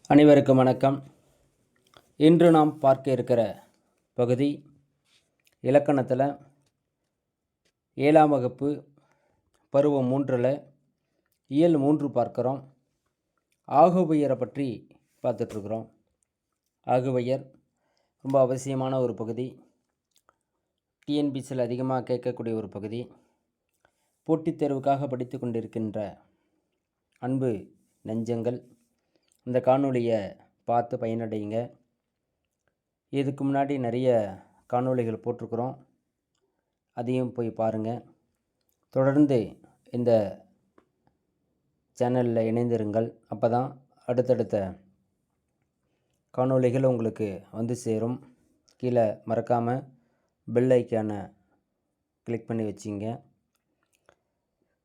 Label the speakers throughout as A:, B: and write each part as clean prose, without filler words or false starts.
A: அனைவருக்கும் வணக்கம். இன்று நாம் பார்க்க இருக்கிற பகுதி இலக்கணத்தில் 7ஆம் வகுப்பு பருவம் 3ல் இயல் 3 பார்க்குறோம். ஆகுபெயரை பற்றி பார்த்துட்ருக்குறோம். ஆகுபெயர் ரொம்ப அவசியமான ஒரு பகுதி. டிஎன்பிசியில் அதிகமாக கேட்கக்கூடிய ஒரு பகுதி. போட்டித் தேர்வுக்காக படித்து கொண்டிருக்கின்ற அன்பு நெஞ்சங்கள் இந்த காணொளியை பார்த்து பயனடைங்க. இதுக்கு முன்னாடி நிறைய காணொளிகள் போட்டிருக்கிறோம், அதையும் போய் பாருங்கள். தொடர்ந்து இந்த சேனலில் இணைந்திருங்கள். அப்போ தான் அடுத்தடுத்த காணொளிகள் உங்களுக்கு வந்து சேரும். கீழே மறக்காமல் பெல் ஐக்கானை கிளிக் பண்ணி வச்சிங்க.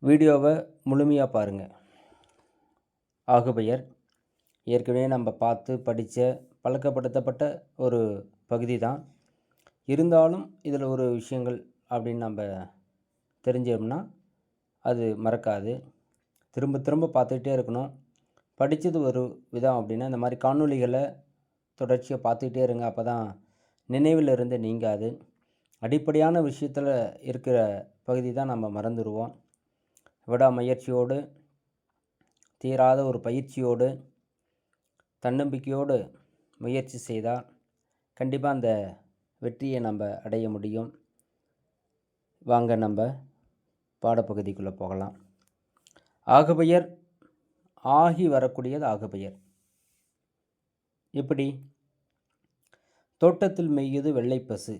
A: வீடியோவை முழுமையாக பாருங்கள். ஆகுபெயர் ஏற்கனவே நம்ம பார்த்து படித்த பழக்கப்படுத்தப்பட்ட ஒரு பகுதி தான். இருந்தாலும் இதில் ஒரு விஷயங்கள் அப்படின்னு நம்ம தெரிஞ்சோம்னா அது மறக்காது. திரும்ப திரும்ப பார்த்துக்கிட்டே இருக்கணும். படித்தது ஒரு விதம் அப்படின்னா இந்த மாதிரி காணொளிகளை தொடர்ச்சியாக பார்த்துக்கிட்டே இருங்க. அப்போ தான் நினைவில் இருந்து நீங்காது. அடிப்படையான விஷயத்தில் இருக்கிற பகுதி தான் நம்ம மறந்துடுவோம். விடாமுயற்சியோடு, தீராத ஒரு பயிற்சியோடு, தன்னம்பிக்கையோடு முயற்சி செய்தால் கண்டிப்பாக அந்த வெற்றியை நம்ம அடைய முடியும். வாங்க நம்ம பாடப்பகுதிக்குள்ளே போகலாம். ஆகுபெயர் ஆகி வரக்கூடியது ஆகுபெயர். இப்படி தோட்டத்தில் மேய்யுது வெள்ளை பசு.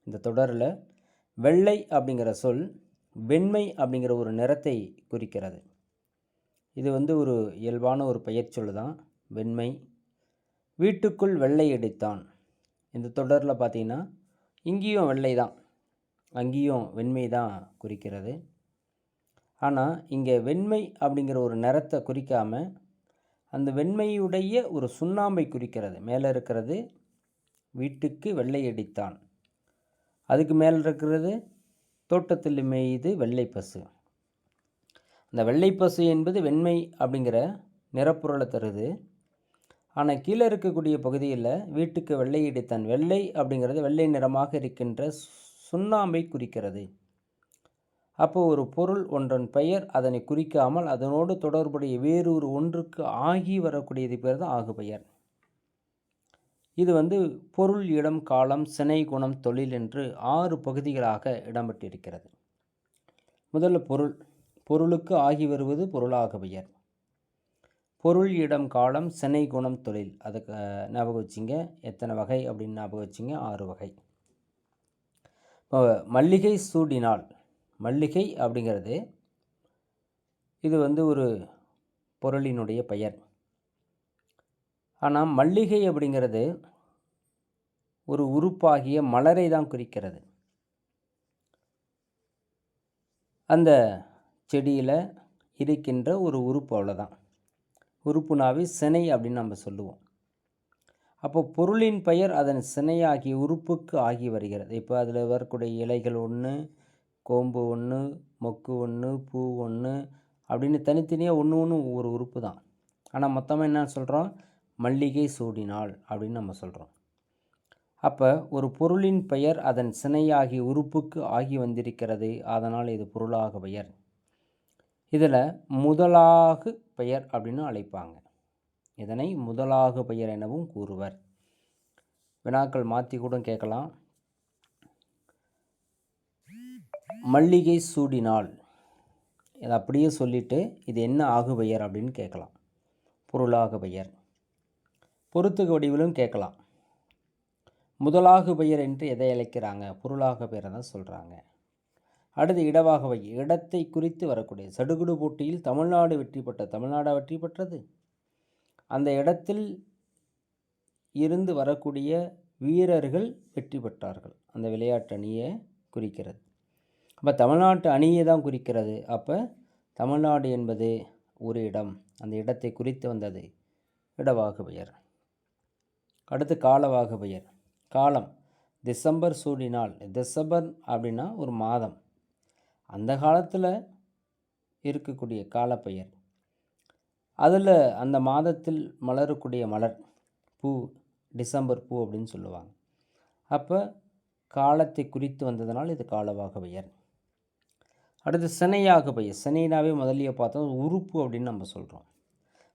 A: இந்த தொடரில் வெள்ளை அப்படிங்கிற சொல் வெண்மை அப்படிங்கிற ஒரு நிறத்தை குறிக்கிறது. இது ஒரு இயல்பான ஒரு பெயர் சொல் தான். வெண்மை. வீட்டுக்குள் வெள்ளை அடித்தான். இந்த தொடரில் பார்த்திங்கன்னா இங்கேயும் வெள்ளை தான், அங்கேயும் வெண்மை தான் குறிக்கிறது. ஆனால் இங்கே வெண்மை அப்படிங்கிற ஒரு நிறத்தை குறிக்காமல் அந்த வெண்மையுடைய ஒரு சுண்ணாம்பை குறிக்கிறது. மேலே இருக்கிறது வீட்டுக்கு வெள்ளை அடித்தான், அதுக்கு மேலே இருக்கிறது தோட்டத்தில் மேய்து வெள்ளை பசு. அந்த வெள்ளை பசு என்பது வெண்மை அப்படிங்கிற நிறப்பொருளை தருது. ஆனால் கீழே இருக்கக்கூடிய பகுதியில் வீட்டுக்கு வெள்ளை அடித்தான், வெள்ளை அப்படிங்கிறது வெள்ளை நிறமாக இருக்கின்ற சுண்ணாம்பை குறிக்கிறது. அப்போ ஒரு பொருள் ஒன்றன் பெயர் அதனை குறிக்காமல் அதனோடு தொடர்புடைய வேறு ஒரு ஒன்றுக்கு ஆகி வரக்கூடியது பேர் தான் ஆகுபெயர். இது பொருள், இடம், காலம், சினை, குணம், தொழில் என்று 6 பகுதிகளாக இடம்பெற்றிருக்கிறது. முதல்ல பொருள். பொருளுக்கு ஆகி வருவது பொருளாகுபெயர். பொருள், இடம், காலம், சினை, குணம், தொழில், அதுக்கு ஞாபகம் வச்சிங்க. எத்தனை வகை அப்படின்னு ஞாபகம் வச்சிங்க? 6 வகை. இப்போ மல்லிகை சூடினாள். மல்லிகை அப்படிங்கிறது இது ஒரு பொருளினுடைய பெயர். ஆனால் மல்லிகை அப்படிங்கிறது ஒரு உறுப்பாகிய மலரை தான் குறிக்கிறது. அந்த செடியில் இருக்கின்ற ஒரு உறுப்பு, அவ்வளோதான். உறுப்புனாவே சினை அப்படின்னு நம்ம சொல்லுவோம். அப்போ பொருளின் பெயர் அதன் சினையாகிய உறுப்புக்கு ஆகி வருகிறது. இப்போ அதில் வரக்கூடிய இலைகள் ஒன்று, கோம்பு ஒன்று, மொக்கு ஒன்று, பூ ஒன்று அப்படின்னு தனித்தனியாக ஒன்று ஒவ்வொரு உறுப்பு தான். ஆனால் மொத்தமாக என்ன சொல்கிறோம்? மல்லிகை சூடினாள் அப்படின்னு நம்ம சொல்கிறோம். அப்போ ஒரு பொருளின் பெயர் அதன் சினையாகிய உறுப்புக்கு ஆகி வந்திருக்கிறது, அதனால் இது பொருளாகுபெயர். இதில் முதலாகு பெயர் அப்படின்னு அழைப்பாங்க. இதனை முதலாகுபெயர் எனவும் கூறுவர். வினாக்கள் மாற்றி கூட கேட்கலாம். மல்லிகை சூடினாள், இதை அப்படியே சொல்லிவிட்டு இது என்ன ஆகுபெயர் அப்படின்னு கேட்கலாம். பொருளாகுபெயர். பொறுத்துக்கு வடிவிலும் கேட்கலாம். முதலாகுபெயர் என்று எதை அழைக்கிறாங்க? பொருளாகுபெயரை தான் சொல்கிறாங்க. அடுத்து இடவாகவை. இடத்தை குறித்து வரக்கூடிய சடுகுடு போட்டியில் தமிழ்நாடு வெற்றி பெற்ற, தமிழ்நாடு வெற்றி பெற்றது, அந்த இடத்தில் இருந்து வரக்கூடிய வீரர்கள் வெற்றி பெற்றார்கள், அந்த விளையாட்டு அணியை குறிக்கிறது. அப்போ தமிழ்நாட்டு அணியை தான் குறிக்கிறது. அப்போ தமிழ்நாடு என்பது ஒரு இடம், அந்த இடத்தை குறித்து வந்தது இடவாகுபெயர். அடுத்து காலவாகுபெயர். காலம். டிசம்பர் சூடினால். டிசம்பர் அப்படின்னா ஒரு மாதம், அந்த காலத்தில் இருக்கக்கூடிய காலப்பெயர். அதில் அந்த மாதத்தில் மலரக்கூடிய மலர் பூ டிசம்பர் பூ அப்படின்னு சொல்லுவாங்க. அப்போ காலத்தை குறித்து வந்ததுனால் இது காலவாக பெயர். அடுத்து சினையாக பெயர். சினைனாவே முதலிய பார்த்தோம் உறுப்பு அப்படின்னு நம்ம சொல்கிறோம்.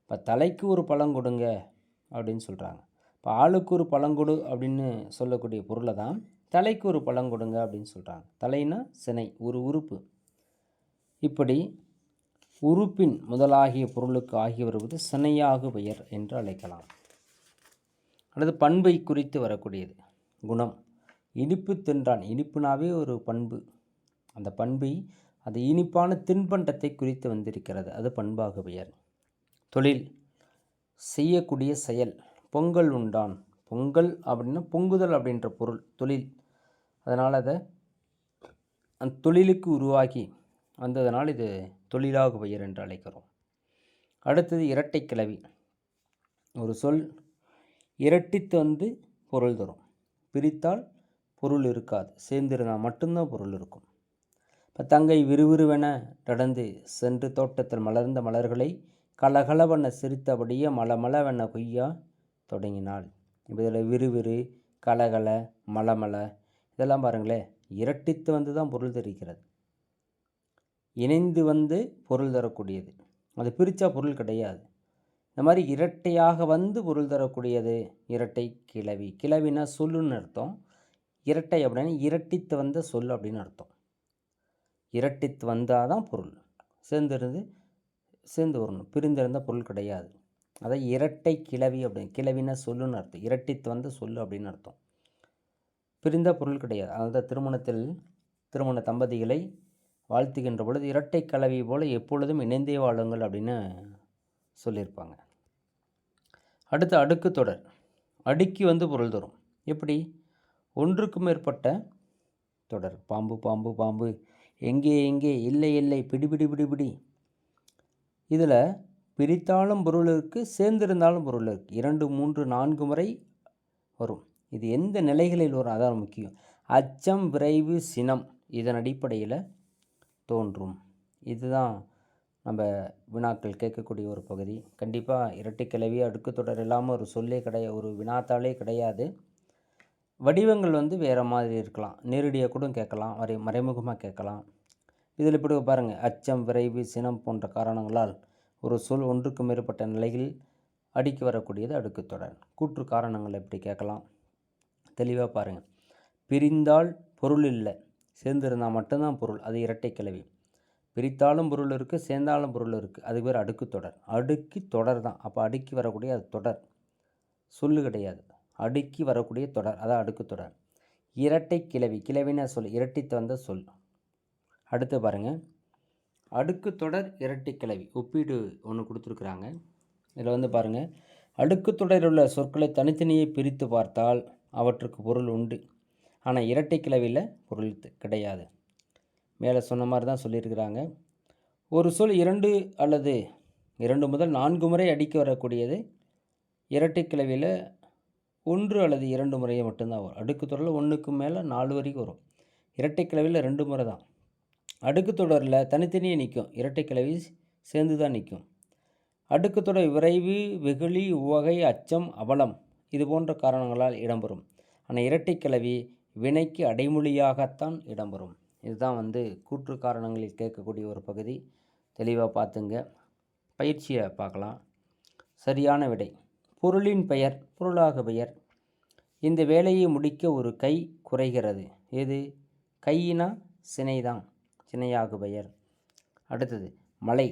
A: இப்போ தலைக்கு ஒரு பழங்கொடுங்க அப்படின்னு சொல்கிறாங்க. இப்போ ஆளுக்கு ஒரு பழங்கொடு அப்படின்னு சொல்லக்கூடிய பொருளை தான் தலைக்கு ஒரு பழங்கொடுங்க அப்படின்னு சொல்கிறாங்க. தலைனா சினை, ஒரு உறுப்பு. இப்படி உறுப்பின் முதலாகிய பொருளுக்கு ஆகி வருவது சினையாக பெயர் என்று அழைக்கலாம். அல்லது பண்பை குறித்து வரக்கூடியது குணம். இனிப்பு தின்றான். இனிப்புனாவே ஒரு பண்பு. அந்த பண்பை அது இனிப்பான தின்பண்டத்தை குறித்து வந்திருக்கிறது. அது பண்பாக பெயர். தொழில், செய்யக்கூடிய செயல். பொங்கல் உண்டான். பொங்கல் அப்படின்னா பொங்குதல் அப்படின்ற பொருள் தொழில். அதனால் அதை அந்த தொழிலுக்கு உருவாகி வந்ததனால் இது தொழிலாக பெயர் என்று அழைக்கிறோம். அடுத்தது இரட்டை கிளவி. ஒரு சொல் இரட்டித்து வந்து பொருள் தரும். பிரித்தால் பொருள் இருக்காது. சேர்ந்திருந்தால் மட்டும்தான் பொருள் இருக்கும். இப்போ தங்கை விறுவிறுவென நடந்து சென்று தோட்டத்தில் மலர்ந்த மலர்களை கலகலவென சிரித்தபடியே மலமளவென கொய்யா தொடங்கினாள். இப்போ இதில் விறுவிறு, கலகல, மலமல இதெல்லாம் பாருங்களேன், இரட்டித்து வந்து தான் பொருள் தெரிகிறது. இணைந்து வந்து பொருள் தரக்கூடியது. அது பிரித்தா பொருள் கிடையாது. இந்த மாதிரி இரட்டையாக வந்து பொருள் தரக்கூடியது இரட்டை கிளவி. கிளவினா சொல்லுன்னு அர்த்தம். இரட்டை அப்படின்னா இரட்டித்து வந்த சொல் அப்படின்னு அர்த்தம். இரட்டித்து வந்தால் தான் பொருள். சேர்ந்து வரணும். பிரிந்திருந்த பொருள் கிடையாது. அதான் இரட்டை கிளவி அப்படின்னு. கிளவினா சொல்லுன்னு அர்த்தம். இரட்டித்து வந்த சொல் அப்படின்னு அர்த்தம். பிரிந்த பொருள் கிடையாது. அதாவது திருமண தம்பதிகளை வாழ்த்துகின்ற பொழுது இரட்டை கலவி போல் எப்பொழுதும் இணைந்தே வாழுங்கள் அப்படின்னு சொல்லியிருப்பாங்க. அடுத்து அடுக்கு தொடர். அடுக்கி வந்து பொருள் தரும். எப்படி? ஒன்றுக்கு மேற்பட்ட தொடர். பாம்பு பாம்பு பாம்பு, எங்கே எங்கே, இல்லை இல்லை, பிடி பிடி பிடி பிடி. இதில் பிரித்தாலும் பொருள் இருக்குது, சேர்ந்திருந்தாலும் பொருள் இருக்குது. 2, 3, 4 முறை வரும். இது எந்த நிலைகளில் வரும் அதான் முக்கியம். அச்சம், விரைவு, சினம் இதன் அடிப்படையில் தோன்றும். இதுதான் நம்ம வினாக்கள் கேட்கக்கூடிய ஒரு பகுதி. கண்டிப்பாக இரட்டை கிளவி அடுக்கு தொடர் இல்லாமல் ஒரு சொல்லே கிடையாது, ஒரு வினாத்தாலே கிடையாது. வடிவங்கள் வந்து வேறு மாதிரி இருக்கலாம். நேரடியாக கூட கேட்கலாம், மறைமுகமாக கேட்கலாம். இதில் இப்படி பாருங்கள், அச்சம், விரைவு, சினம் போன்ற காரணங்களால் ஒரு சொல் ஒன்றுக்கு மேற்பட்ட நிலையில் அடுக்கி வரக்கூடியது அடுக்கு தொடர். கூற்று காரணங்கள் எப்படி கேட்கலாம், தெளிவாக பாருங்கள். பிரிந்தால் பொருள் இல்லை, சேர்ந்திருந்தால் மட்டும்தான் பொருள், அது இரட்டை கிளவி. பிரித்தாலும் பொருள் இருக்குது, சேர்ந்தாலும் பொருள் இருக்குது, அது பேர் அடுக்கு தொடர். அடுக்கி தொடர் தான். அப்போ அடுக்கி வரக்கூடிய அது தொடர், சொல்லு கிடையாது. அடுக்கி வரக்கூடிய தொடர், அதான் அடுக்கு தொடர். இரட்டை கிளவி, கிளவினா சொல், இரட்டித்து வந்த சொல். அடுத்து பாருங்கள், அடுக்கு தொடர் இரட்டை கிளவி ஒப்பீடு ஒன்று கொடுத்துருக்குறாங்க. இதில் வந்து பாருங்கள், அடுக்கு தொடரில் உள்ள சொற்களை தனித்தனியே பிரித்து பார்த்தால் அவற்றுக்கு பொருள் உண்டு. ஆனால் இரட்டை கிளவியில் பொருள் கிடையாது. மேலே சொன்ன மாதிரி தான் சொல்லியிருக்கிறாங்க. ஒரு சொல் 2 அல்லது 2 முதல் 4 முறை அடுக்கி வரக்கூடியது இரட்டை கிளவியில் 1 அல்லது 2 முறையை மட்டும்தான் வரும். அடுக்கு தொடரில் 1க்கு மேலே 4 வரைக்கும் வரும். இரட்டை கிளவியில் 2 முறை தான். அடுக்கு தொடரில் தனித்தனியே நிற்கும், இரட்டை கிளவி சேர்ந்து தான் நிற்கும். அடுக்கு தொடர் விரைவு, வெகுளி, உவகை, அச்சம், அவலம் இது போன்ற காரணங்களால் இடம்பெறும். ஆனால் இரட்டை கிளவி வினைக்கு அடைமொழியாகத்தான் இடம்பெறும். இதுதான் வந்து கூற்று காரணங்களில் கேட்கக்கூடிய ஒரு பகுதி. தெளிவாக பார்த்துங்க. பயிற்சியை பார்க்கலாம். சரியான விடை. பொருளின் பெயர் பொருளாக பெயர். இந்த வேலையை முடிக்க ஒரு கை குறைகிறது. எது? கையினா சினைதான், சினையாக பெயர். அடுத்தது மலை,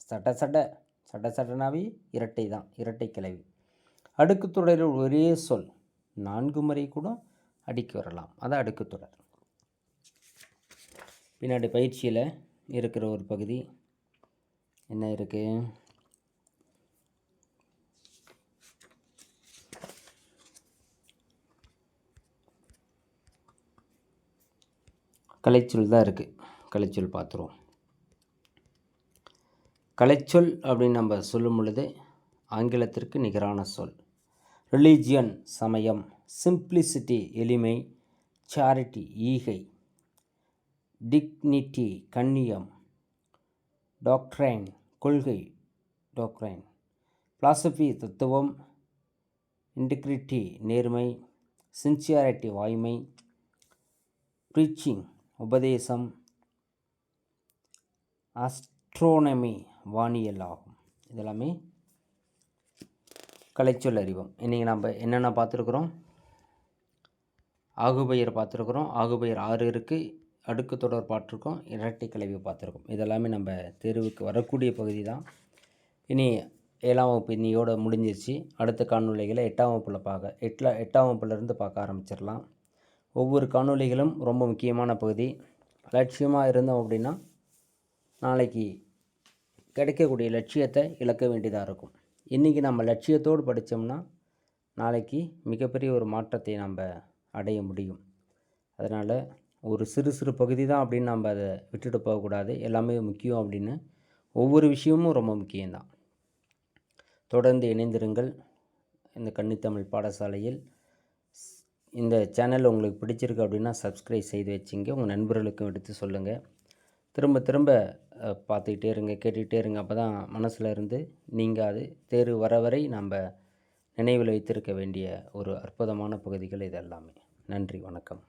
A: சட சட, சட சடனாவே இரட்டை தான், இரட்டை கிளவி. அடுக்கு தொடரில் ஒரே சொல் 4 முறை கூட அடுக்கி வரலாம், அதான் அடுக்கு தொடர். பின்னாடி பயிற்சியில் இருக்கிற ஒரு பகுதி என்ன இருக்குது? கலைச்சொல் தான் இருக்குது. கலைச்சொல் பார்த்துருவோம். கலைச்சொல் அப்படின்னு நம்ம சொல்லும் பொழுது ஆங்கிலத்திற்கு நிகரான சொல். ரிலீஜியன் சமயம், சிம்பிளிசிட்டி எளிமை, சேரிட்டி ஈகை, டிக்னிட்டி கண்ணியம், டாக்ட்ரைன் கொள்கை, டாக்ட்ரைன் ஃபிலாசபி தத்துவம், இன்டிகிரிட்டி நேர்மை, சின்சியாரிட்டி வாய்மை, ப்ரீச்சிங் உபதேசம், ஆஸ்ட்ரோனமி வானியல் ஆகும். இதெல்லாமே கலைச்சொல் அறிவோம். இன்றைக்கி நம்ம என்னென்ன பார்த்துருக்குறோம்? ஆகுபெயர் பார்த்துருக்குறோம். ஆகுபெயர் 6 இருக்குது. அடுக்கு தொடர் பார்த்துருக்கோம். இரட்டை கிளவி பார்த்துருக்கோம். இதெல்லாமே நம்ம தேர்வுக்கு வரக்கூடிய பகுதி தான். இனி 7ஆம் வகுப்பு இன்னையோட முடிஞ்சிருச்சு. அடுத்த காணொளிகளை 8ஆம் வகுப்பில் பார்க்க 8ஆம் வகுப்புலேருந்து பார்க்க ஆரம்பிச்சிடலாம். ஒவ்வொரு காணொளிகளும் ரொம்ப முக்கியமான பகுதி. லட்சியமாக இருந்தோம் அப்படின்னா நாளைக்கு கிடைக்கக்கூடிய லட்சியத்தை இழக்க வேண்டியதாக இருக்கும். இன்றைக்கி நம்ம லட்சியத்தோடு படித்தோம்னா நாளைக்கு மிகப்பெரிய ஒரு மாற்றத்தை நம்ம அடைய முடியும். அதனால் ஒரு சிறு சிறு பகுதி தான் அப்படின்னு நம்ம அதை விட்டுட்டு போகக்கூடாது. எல்லாமே முக்கியம் அப்படின்னு ஒவ்வொரு விஷயமும் ரொம்ப முக்கியம்தான். தொடர்ந்து இணைந்திருங்கள் இந்த கன்னித்தமிழ் பாடசாலையில். இந்த சேனல் உங்களுக்கு பிடிச்சிருக்கு அப்படின்னா சப்ஸ்கிரைப் செய்து வச்சுங்க. உங்கள் நண்பர்களுக்கும் எடுத்து சொல்லுங்கள். திரும்ப திரும்ப பார்த்துக்கிட்டே இருங்க, கேட்டுக்கிட்டே இருங்க. அப்போ தான் மனசில் இருந்து நீங்காது. தேர்வு வர வரை நம்ம நினைவில் வைத்திருக்க வேண்டிய ஒரு அற்புதமான பகுதிகள் இது எல்லாமே. நன்றி, வணக்கம்.